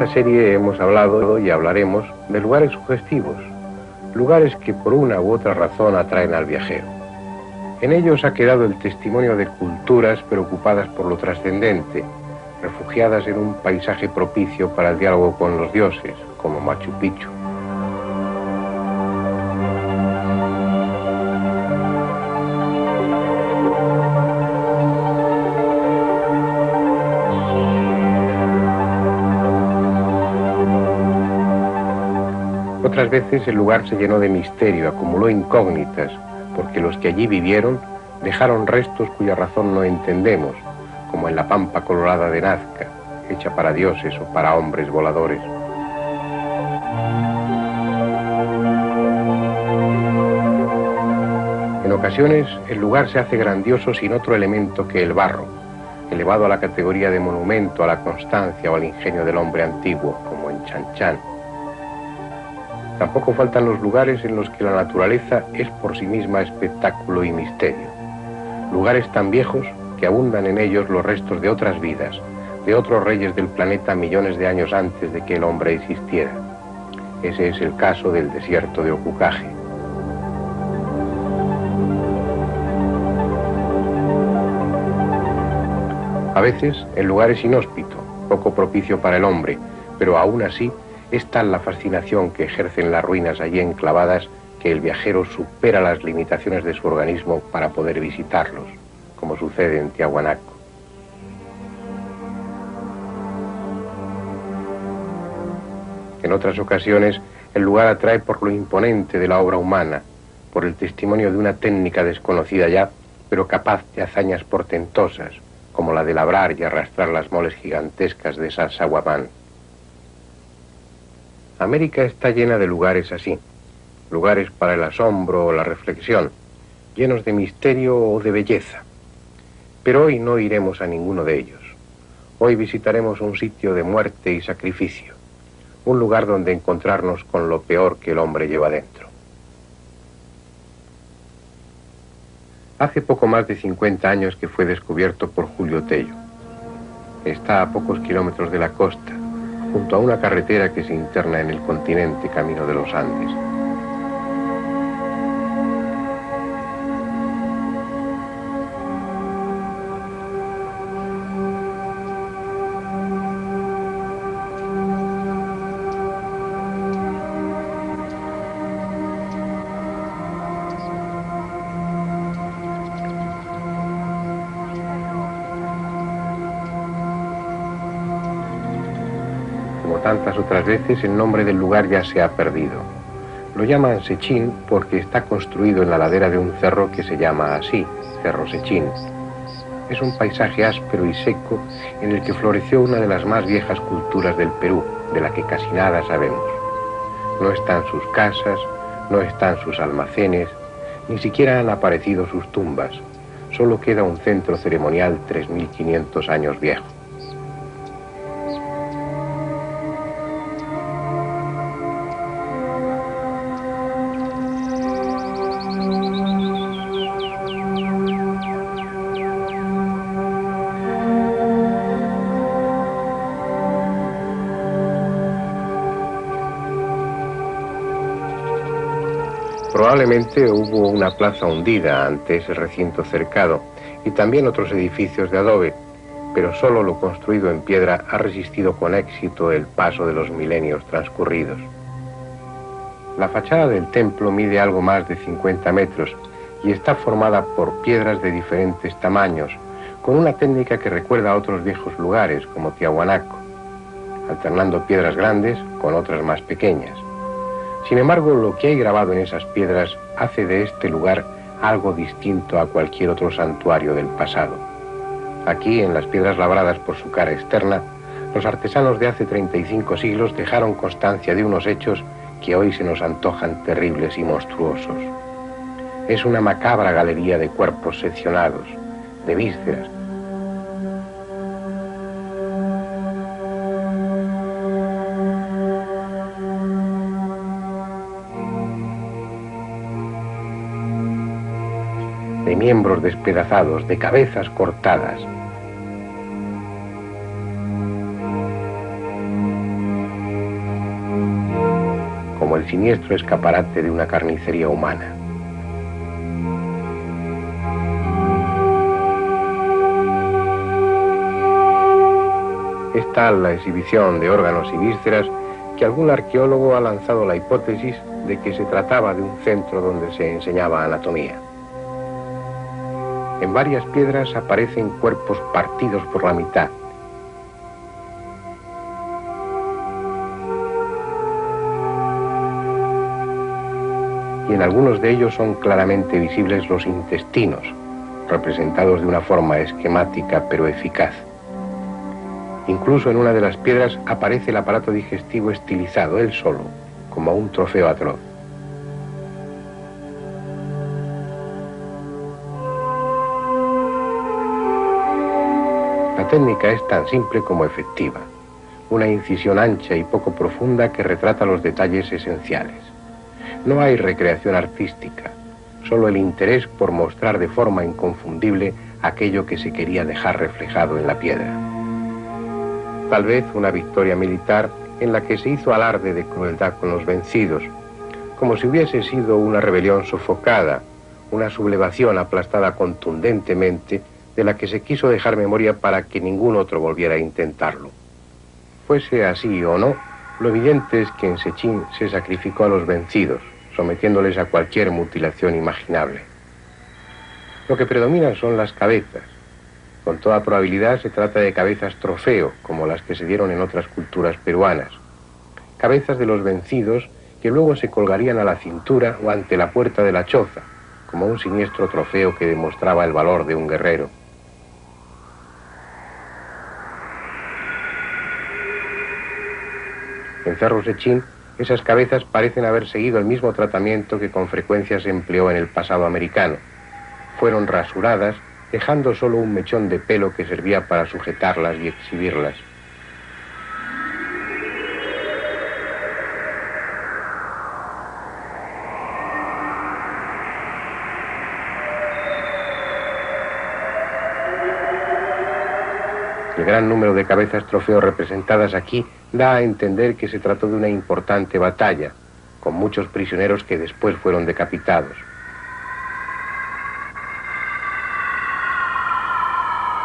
esta serie hemos hablado y hablaremos de lugares sugestivos, lugares que por una u otra razón atraen al viajero. En ellos ha quedado el testimonio de culturas preocupadas por lo trascendente, refugiadas en un paisaje propicio para el diálogo con los dioses, como Machu Picchu. Otras veces el lugar se llenó de misterio, acumuló incógnitas, porque los que allí vivieron dejaron restos cuya razón no entendemos, como en la pampa colorada de Nazca, hecha para dioses o para hombres voladores. En ocasiones el lugar se hace grandioso sin otro elemento que el barro, elevado a la categoría de monumento a la constancia o al ingenio del hombre antiguo, como en Chan Chan. Tampoco faltan los lugares en los que la naturaleza es por sí misma espectáculo y misterio. Lugares tan viejos que abundan en ellos los restos de otras vidas, de otros reyes del planeta millones de años antes de que el hombre existiera. Ese es el caso del desierto de Okukage. A veces el lugar es inhóspito, poco propicio para el hombre, pero aún así es tal la fascinación que ejercen las ruinas allí enclavadas que el viajero supera las limitaciones de su organismo para poder visitarlos, como sucede en Tiahuanaco. En otras ocasiones, el lugar atrae por lo imponente de la obra humana, por el testimonio de una técnica desconocida ya, pero capaz de hazañas portentosas, como la de labrar y arrastrar las moles gigantescas de Sacsayhuamán. América está llena de lugares así, lugares para el asombro o la reflexión, llenos de misterio o de belleza. Pero hoy no iremos a ninguno de ellos. Hoy visitaremos un sitio de muerte y sacrificio, un lugar donde encontrarnos con lo peor que el hombre lleva dentro. Hace poco más de 50 años que fue descubierto por Julio Tello. Está a pocos kilómetros de la costa, junto a una carretera que se interna en el continente camino de los Andes. Tantas otras veces, el nombre del lugar ya se ha perdido. Lo llaman Sechín porque está construido en la ladera de un cerro que se llama así, Cerro Sechín. Es un paisaje áspero y seco en el que floreció una de las más viejas culturas del Perú, de la que casi nada sabemos. No están sus casas, no están sus almacenes, ni siquiera han aparecido sus tumbas. Solo queda un centro ceremonial 3500 años viejo. Probablemente hubo una plaza hundida ante ese recinto cercado y también otros edificios de adobe, pero solo lo construido en piedra ha resistido con éxito el paso de los milenios transcurridos. La fachada del templo mide algo más de 50 metros y está formada por piedras de diferentes tamaños, con una técnica que recuerda a otros viejos lugares como Tiahuanaco, alternando piedras grandes con otras más pequeñas. Sin embargo, lo que hay grabado en esas piedras hace de este lugar algo distinto a cualquier otro santuario del pasado. Aquí, en las piedras labradas por su cara externa, los artesanos de hace 35 siglos dejaron constancia de unos hechos que hoy se nos antojan terribles y monstruosos. Es una macabra galería de cuerpos seccionados, de vísceras, de miembros despedazados, de cabezas cortadas. como el siniestro escaparate de una carnicería humana. Es tal la exhibición de órganos y vísceras que algún arqueólogo ha lanzado la hipótesis de que se trataba de un centro donde se enseñaba anatomía. En varias piedras aparecen cuerpos partidos por la mitad. Y en algunos de ellos son claramente visibles los intestinos, representados de una forma esquemática pero eficaz. Incluso en una de las piedras aparece el aparato digestivo estilizado, él solo, como un trofeo atroz. La técnica es tan simple como efectiva, una incisión ancha y poco profunda que retrata los detalles esenciales. No hay recreación artística, solo el interés por mostrar de forma inconfundible aquello que se quería dejar reflejado en la piedra. Tal vez una victoria militar en la que se hizo alarde de crueldad con los vencidos, como si hubiese sido una rebelión sofocada, una sublevación aplastada contundentemente, de la que se quiso dejar memoria para que ningún otro volviera a intentarlo. Fuese así o no, lo evidente es que en Sechín se sacrificó a los vencidos, sometiéndoles a cualquier mutilación imaginable. Lo que predominan son las cabezas. Con toda probabilidad se trata de cabezas trofeo, como las que se dieron en otras culturas peruanas. Cabezas de los vencidos que luego se colgarían a la cintura o ante la puerta de la choza, como un siniestro trofeo que demostraba el valor de un guerrero. En Cerro Sechín, esas cabezas parecen haber seguido el mismo tratamiento que con frecuencia se empleó en el pasado americano. Fueron rasuradas, dejando solo un mechón de pelo que servía para sujetarlas y exhibirlas. El gran número de cabezas trofeo representadas aquí da a entender que se trató de una importante batalla, con muchos prisioneros que después fueron decapitados.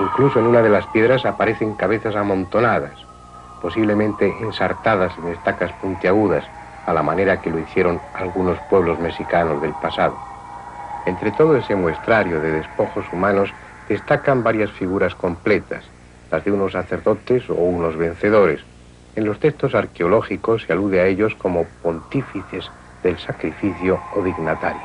Incluso en una de las piedras aparecen cabezas amontonadas, posiblemente ensartadas en estacas puntiagudas, a la manera que lo hicieron algunos pueblos mexicanos del pasado. Entre todo ese muestrario de despojos humanos destacan varias figuras completas, las de unos sacerdotes o unos vencedores. En los textos arqueológicos se alude a ellos como pontífices del sacrificio o dignatarios.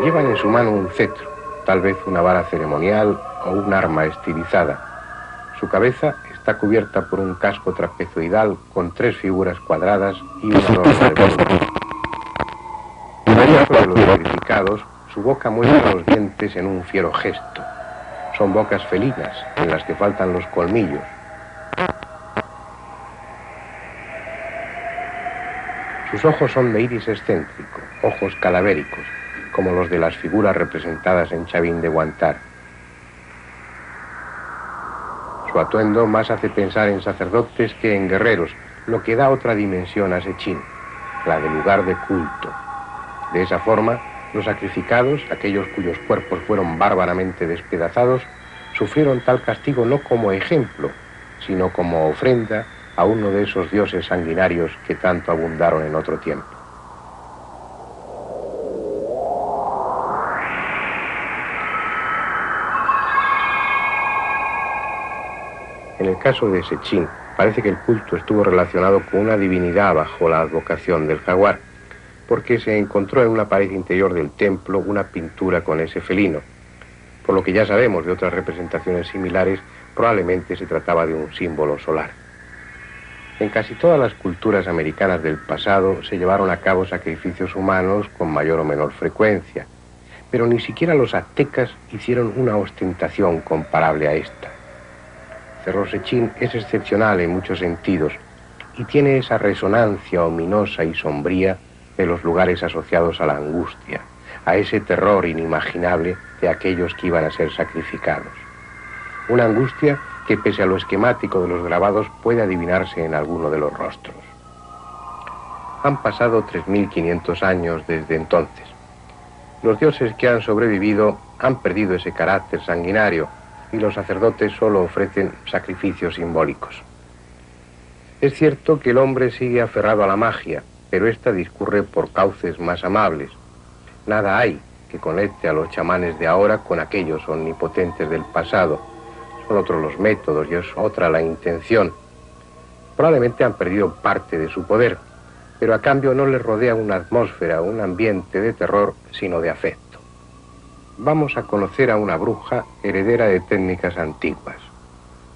Llevan en su mano un cetro, tal vez una vara ceremonial o un arma estilizada. Su cabeza está cubierta por un casco trapezoidal con 3 figuras cuadradas y una norma de bronce. En el caso de los sacrificados, su boca muestra los dientes en un fiero gesto. Son bocas felinas, en las que faltan los colmillos. Sus ojos son de iris excéntrico, ojos calavéricos, como los de las figuras representadas en Chavín de Huántar. Su atuendo más hace pensar en sacerdotes que en guerreros, lo que da otra dimensión a Sechín, la de lugar de culto. De esa forma, los sacrificados, aquellos cuyos cuerpos fueron bárbaramente despedazados, sufrieron tal castigo no como ejemplo, sino como ofrenda a uno de esos dioses sanguinarios que tanto abundaron en otro tiempo. En el caso de Sechín, parece que el culto estuvo relacionado con una divinidad bajo la advocación del jaguar, porque se encontró en una pared interior del templo una pintura con ese felino. Por lo que ya sabemos de otras representaciones similares, probablemente se trataba de un símbolo solar. En casi todas las culturas americanas del pasado se llevaron a cabo sacrificios humanos con mayor o menor frecuencia, pero ni siquiera los aztecas hicieron una ostentación comparable a esta. Cerro Sechín es excepcional en muchos sentidos y tiene esa resonancia ominosa y sombría de los lugares asociados a la angustia, a ese terror inimaginable de aquellos que iban a ser sacrificados. Una angustia que pese a lo esquemático de los grabados puede adivinarse en alguno de los rostros. Han pasado 3.500 años desde entonces. Los dioses que han sobrevivido han perdido ese carácter sanguinario y los sacerdotes solo ofrecen sacrificios simbólicos. Es cierto que el hombre sigue aferrado a la magia, pero esta discurre por cauces más amables. Nada hay que conecte a los chamanes de ahora con aquellos omnipotentes del pasado. Son otros los métodos y es otra la intención. Probablemente han perdido parte de su poder, pero a cambio no les rodea una atmósfera, un ambiente de terror, sino de afecto. Vamos a conocer a una bruja heredera de técnicas antiguas,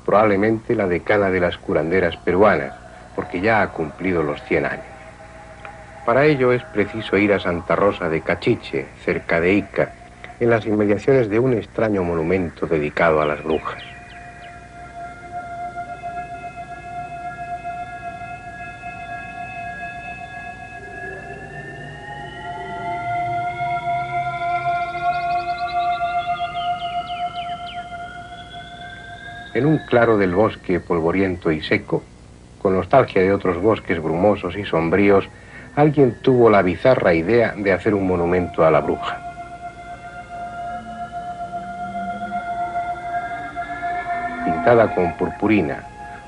probablemente la decana de las curanderas peruanas, porque ya ha cumplido los 100 años. Para ello es preciso ir a Santa Rosa de Cachiche, cerca de Ica, en las inmediaciones de un extraño monumento dedicado a las brujas. En un claro del bosque polvoriento y seco, con nostalgia de otros bosques brumosos y sombríos, alguien tuvo la bizarra idea de hacer un monumento a la bruja. Pintada con purpurina,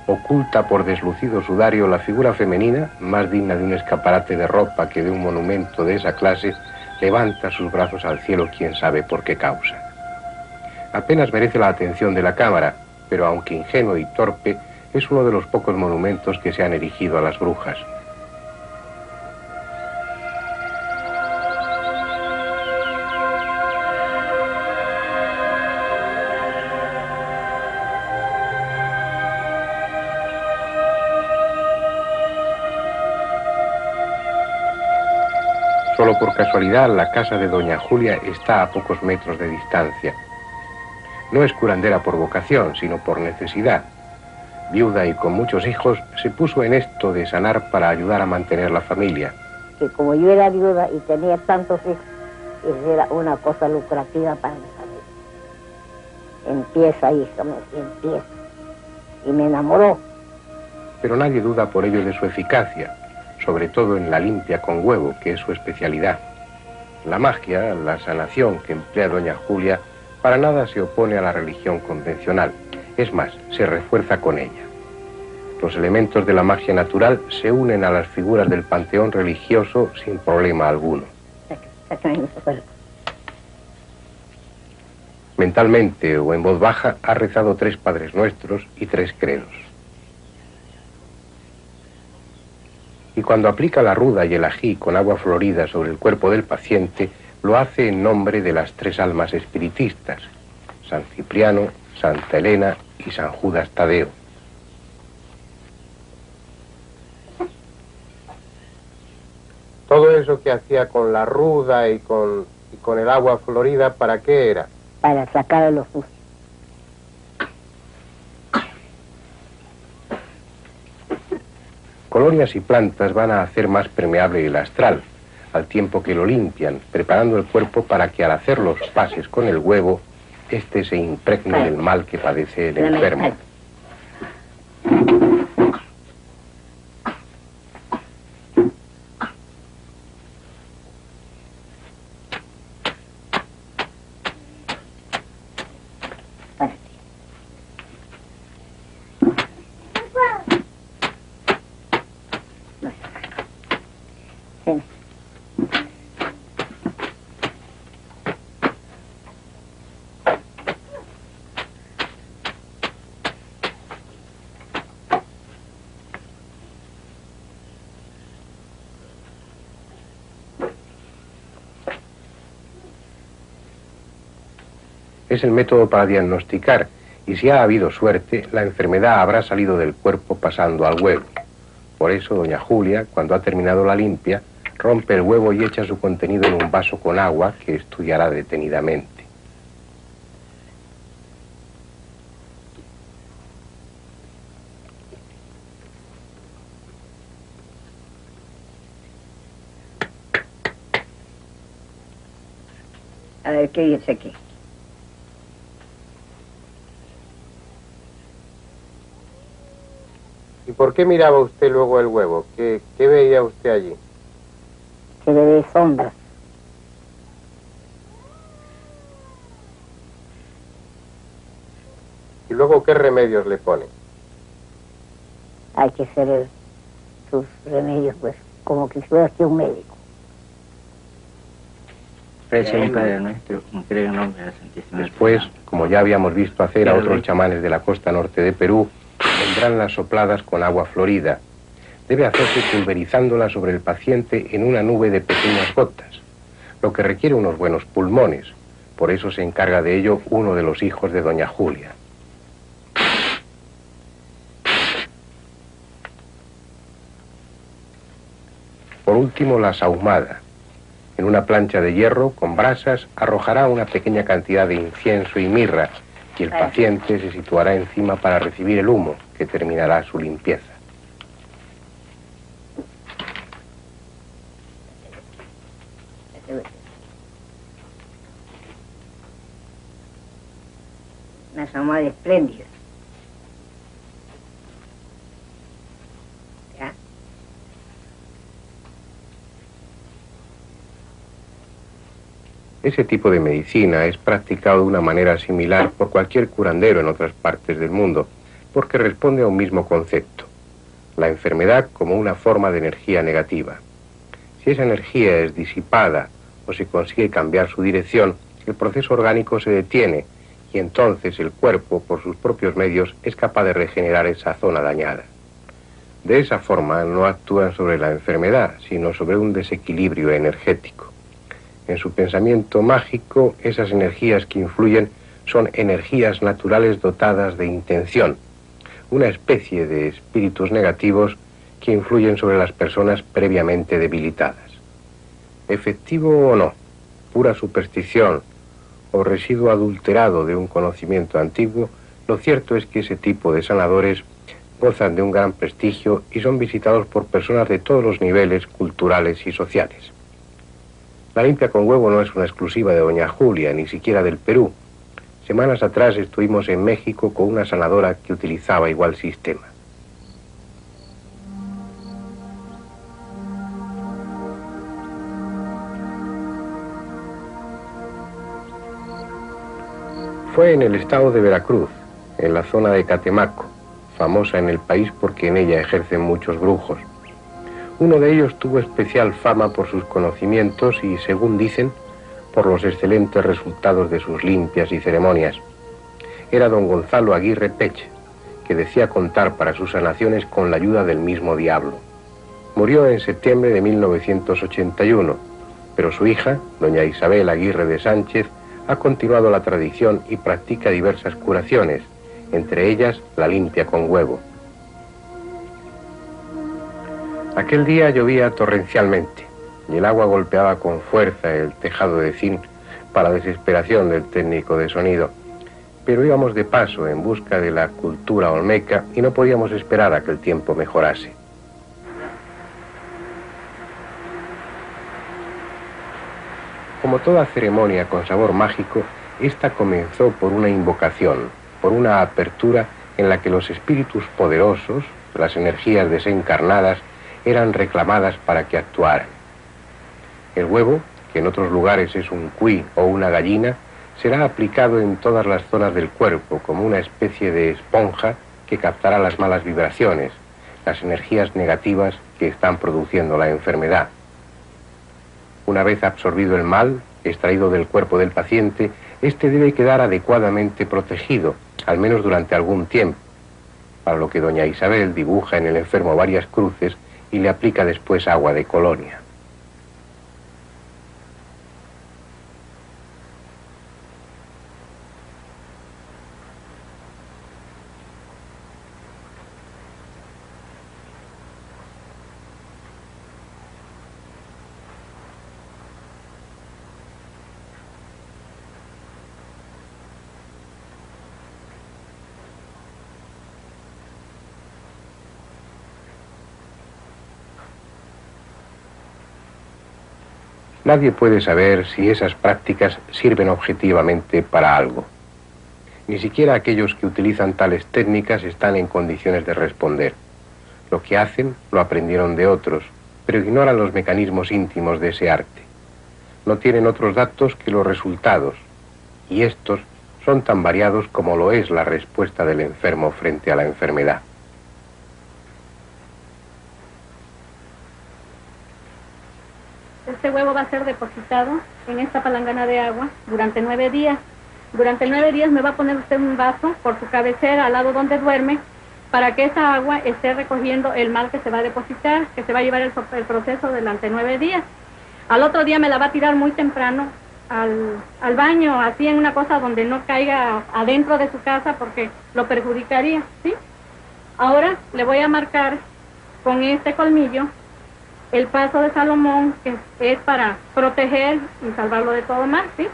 oculta por deslucido sudario, la figura femenina, más digna de un escaparate de ropa que de un monumento de esa clase, levanta sus brazos al cielo, quién sabe por qué causa. Apenas merece la atención de la cámara, pero aunque ingenuo y torpe, es uno de los pocos monumentos que se han erigido a las brujas. Solo por casualidad, la casa de doña Julia está a pocos metros de distancia. No es curandera por vocación, sino por necesidad. Viuda y con muchos hijos, se puso en esto de sanar para ayudar a mantener la familia. Que como yo era viuda y tenía tantos hijos, era una cosa lucrativa para mi familia. Empieza, hija, empieza. Y me enamoró. Pero nadie duda por ello de su eficacia, sobre todo en la limpia con huevo, que es su especialidad. La magia, la sanación que emplea doña Julia, para nada se opone a la religión convencional. Es más, se refuerza con ella. Los elementos de la magia natural se unen a las figuras del panteón religioso sin problema alguno. Mentalmente o en voz baja ha rezado 3 Padres Nuestros y 3 credos. Y cuando aplica la ruda y el ají con agua florida sobre el cuerpo del paciente, lo hace en nombre de las 3 almas espiritistas, San Cipriano, Santa Elena y San Judas Tadeo. Todo eso que hacía con la ruda y con el agua florida, ¿para qué era? Para sacar a los sucios. Colonias y plantas van a hacer más permeable el astral, al tiempo que lo limpian, preparando el cuerpo para que al hacer los pases con el huevo, éste se impregne del mal que padece el enfermo. Es el método para diagnosticar, y si ha habido suerte, la enfermedad habrá salido del cuerpo pasando al huevo. Por eso doña Julia, cuando ha terminado la limpia, rompe el huevo y echa su contenido en un vaso con agua que estudiará detenidamente. A ver, ¿qué dice aquí? ¿Y por qué miraba usted luego el huevo? ¿Qué veía usted allí? Se le ve sombras. ¿Y luego qué remedios le pone? Hay que hacer sus remedios, pues, como que fuera aquí un médico. Después, como ya habíamos visto hacer a otros chamanes de la costa norte de Perú, vendrán las sopladas con agua florida. Debe hacerse pulverizándola sobre el paciente en una nube de pequeñas gotas, lo que requiere unos buenos pulmones. Por eso se encarga de ello uno de los hijos de doña Julia. Por último, la sahumada. En una plancha de hierro con brasas arrojará una pequeña cantidad de incienso y mirra y el paciente se situará encima para recibir el humo que terminará su limpieza. Una sahumada espléndida. ¿Ya? Ese tipo de medicina es practicado de una manera similar por cualquier curandero en otras partes del mundo, porque responde a un mismo concepto: la enfermedad como una forma de energía negativa. Si esa energía es disipada o se consigue cambiar su dirección, el proceso orgánico se detiene y entonces el cuerpo, por sus propios medios, es capaz de regenerar esa zona dañada. De esa forma no actúan sobre la enfermedad, sino sobre un desequilibrio energético. En su pensamiento mágico, esas energías que influyen son energías naturales dotadas de intención, una especie de espíritus negativos que influyen sobre las personas previamente debilitadas. Efectivo o no, pura superstición o residuo adulterado de un conocimiento antiguo, lo cierto es que ese tipo de sanadores gozan de un gran prestigio y son visitados por personas de todos los niveles culturales y sociales. La limpia con huevo no es una exclusiva de doña Julia, ni siquiera del Perú. Semanas atrás estuvimos en México con una sanadora que utilizaba igual sistema. Fue en el estado de Veracruz, en la zona de Catemaco, famosa en el país porque en ella ejercen muchos brujos. Uno de ellos tuvo especial fama por sus conocimientos y, según dicen, por los excelentes resultados de sus limpias y ceremonias. Era don Gonzalo Aguirre Pech, que decía contar para sus sanaciones con la ayuda del mismo diablo. Murió en septiembre de 1981, pero su hija, doña Isabel Aguirre de Sánchez, ha continuado la tradición y practica diversas curaciones, entre ellas la limpia con huevo. Aquel día llovía torrencialmente y el agua golpeaba con fuerza el tejado de zinc para desesperación del técnico de sonido. Pero íbamos de paso en busca de la cultura olmeca y no podíamos esperar a que el tiempo mejorase. Como toda ceremonia con sabor mágico, esta comenzó por una invocación, por una apertura en la que los espíritus poderosos, las energías desencarnadas, eran reclamadas para que actuaran. El huevo, que en otros lugares es un cuy o una gallina, será aplicado en todas las zonas del cuerpo como una especie de esponja que captará las malas vibraciones, las energías negativas que están produciendo la enfermedad. Una vez absorbido el mal, extraído del cuerpo del paciente, este debe quedar adecuadamente protegido, al menos durante algún tiempo, para lo que doña Isabel dibuja en el enfermo varias cruces y le aplica después agua de colonia. Nadie puede saber si esas prácticas sirven objetivamente para algo. Ni siquiera aquellos que utilizan tales técnicas están en condiciones de responder. Lo que hacen lo aprendieron de otros, pero ignoran los mecanismos íntimos de ese arte. No tienen otros datos que los resultados, y estos son tan variados como lo es la respuesta del enfermo frente a la enfermedad. Este huevo va a ser depositado en esta palangana de agua durante 9 días. Durante 9 días me va a poner usted un vaso por su cabecera al lado donde duerme, para que esa agua esté recogiendo el mal que se va a depositar, que se va a llevar el proceso durante 9 días. Al otro día me la va a tirar muy temprano al baño, así en una cosa donde no caiga adentro de su casa porque lo perjudicaría, ¿sí? Ahora le voy a marcar con este colmillo el paso de Salomón, que es para proteger y salvarlo de todo mal, ¿sí?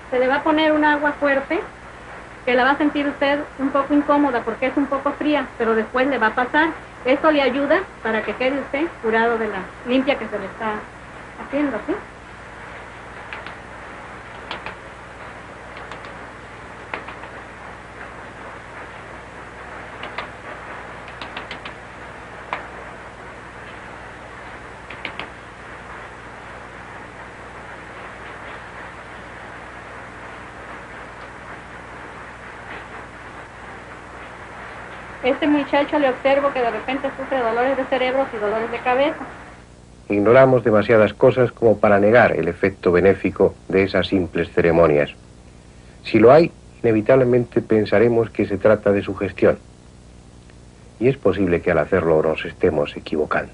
Se le va a poner un agua fuerte, que la va a sentir usted un poco incómoda porque es un poco fría, pero después le va a pasar. Esto le ayuda para que quede usted curado de la limpia que se le está haciendo, ¿sí? Este muchacho le observo que de repente sufre dolores de cerebro y dolores de cabeza. Ignoramos demasiadas cosas como para negar el efecto benéfico de esas simples ceremonias. Si lo hay, inevitablemente pensaremos que se trata de sugestión. Y es posible que al hacerlo nos estemos equivocando.